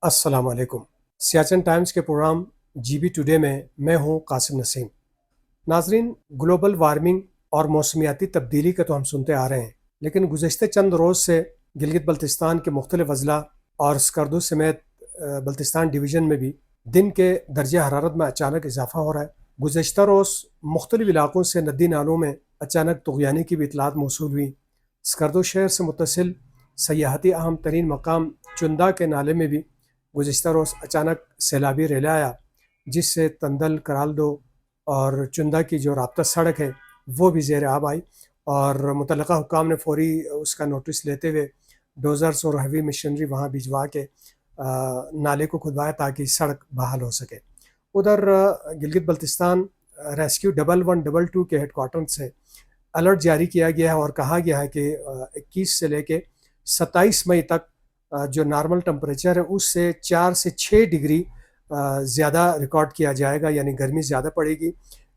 अस्सलाम वालेकुम। सियाचिन टाइम्स के प्रोग्राम जीबी टुडे में मैं हूं कासिम नसीम। नाजरीन, ग्लोबल वार्मिंग और मौसमियाती तब्दीली का तो हम सुनते आ रहे हैं, लेकिन गुज़श्ते चंद रोज़ से गिलगित बल्तिस्तान के मुख्तलिफ अजला और स्कर्दू समेत बल्तिस्तान डिवीज़न में भी दिन के दर्जा हरारत में अचानक इजाफा हो रहा है। गुज़श्ता रोज़ मुख्तलिफ इलाकों से नदी नालों में अचानक तुग़यानी की भी इतलात मौसूल हुई। स्कर्दू शहर से मुत्तसिल सयाहती अहम तरीन मकाम चुंदा के नाले में भी गुज़श्ता रोज़ अचानक सैलाबी रेला आया, जिससे तंदल करालदो और चुंदा की जो राब्ता सड़क है वो भी ज़ेर आब आई, और मुतल्लिक़ा हुक्काम ने फौरी उसका नोटिस लेते हुए डोज़र्स और हैवी मशीनरी वहाँ भिजवा के नाले को खुदवाया ताकि सड़क बहाल हो सके। उधर गिलगित बल्तिस्तान रेस्क्यू 1112 के हेडक्वार्टर से अलर्ट जारी किया गया है और कहा गया है कि 21 से लेके 27 मई तक जो नॉर्मल टेम्परेचर है उससे 4 से 6 डिग्री ज़्यादा रिकॉर्ड किया जाएगा, यानी गर्मी ज़्यादा पड़ेगी,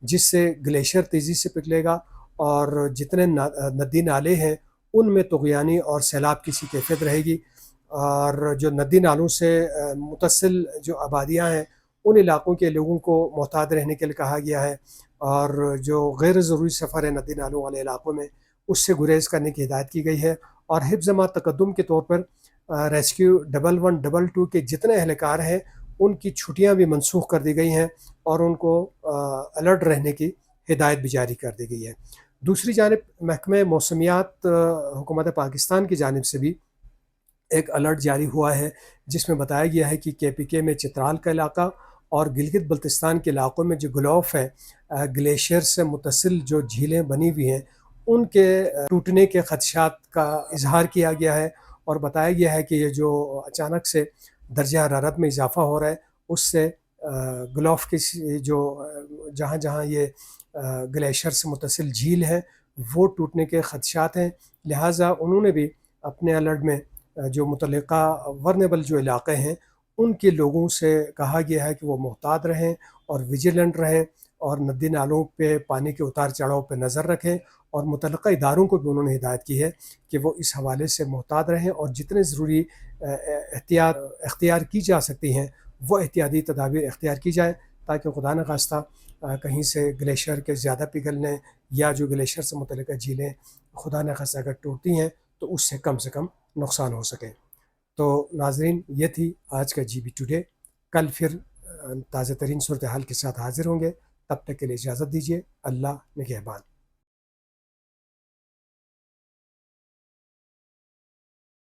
जिससे ग्लेशियर तेज़ी से पिघलेगा और जितने नदी नाले हैं उनमें तुग़यानी और सैलाब की सी कैफियत रहेगी। और जो नदी नालों से मुतसिल जो आबादियाँ हैं उन इलाकों के लोगों को मोहतात रहने के लिए कहा गया है, और जो गैर ज़रूरी सफ़र है नदी नालों वाले इलाकों में उससे गुरेज करने की हिदायत की गई है। और हिफ्ज़ मा तक़द्दुम के तौर पर रेस्क्यू 1112 के जितने एहलकार हैं उनकी छुट्टियां भी मनसूख कर दी गई हैं और उनको अलर्ट रहने की हिदायत भी जारी कर दी गई है। दूसरी जानिब महकमे मौसमियात हुकूमत पाकिस्तान की जानिब से भी एक अलर्ट जारी हुआ है, जिसमें बताया गया है कि KPK में चित्राल का इलाका और गिलगित बल्तिस्तान के इलाकों में जो ग्लोफ है, ग्लेशियर से मुतसिल जो झीलें बनी हुई हैं उनके टूटने के खदशात का इजहार किया गया है, और बताया गया है कि ये जो अचानक से दर्जा हरारत में इजाफा हो रहा है उससे ग्लोफ की जो जहाँ जहाँ ये ग्लेशियर से मुतसिल झील है वो टूटने के खदशात हैं। लिहाजा उन्होंने भी अपने अलर्ट में जो मुतल्लिक़ा वर्नेबल जो इलाक़े हैं उनके लोगों से कहा गया है कि वो मोहतात रहें और विजिलेंट रहें और नदी नालों पे पानी के उतार चढ़ाव पे नज़र रखें, और मुतल्लिक़ा इदारों को भी उन्होंने हिदायत की है कि वो इस हवाले से मोहतात रहें और जितने ज़रूरी एहतियात इख्तियार की जा सकती हैं वो एहतियाती तदाबीर इख्तियार की जाए, ताकि खुदा न खास्ता कहीं से ग्लेशियर के ज़्यादा पिघलने या जो ग्लेशियर से मुतल्लिक़ झीलें खुदा न खास्ता अगर टूटती हैं तो उससे कम नुकसान हो सके। तो नाजरीन, ये थी आज का GB टुडे। कल फिर ताज़ा तरीन सूरत हाल के साथ हाजिर होंगे, तब तक के लिए इजाज़त दीजिए। अल्लाह निगहबान।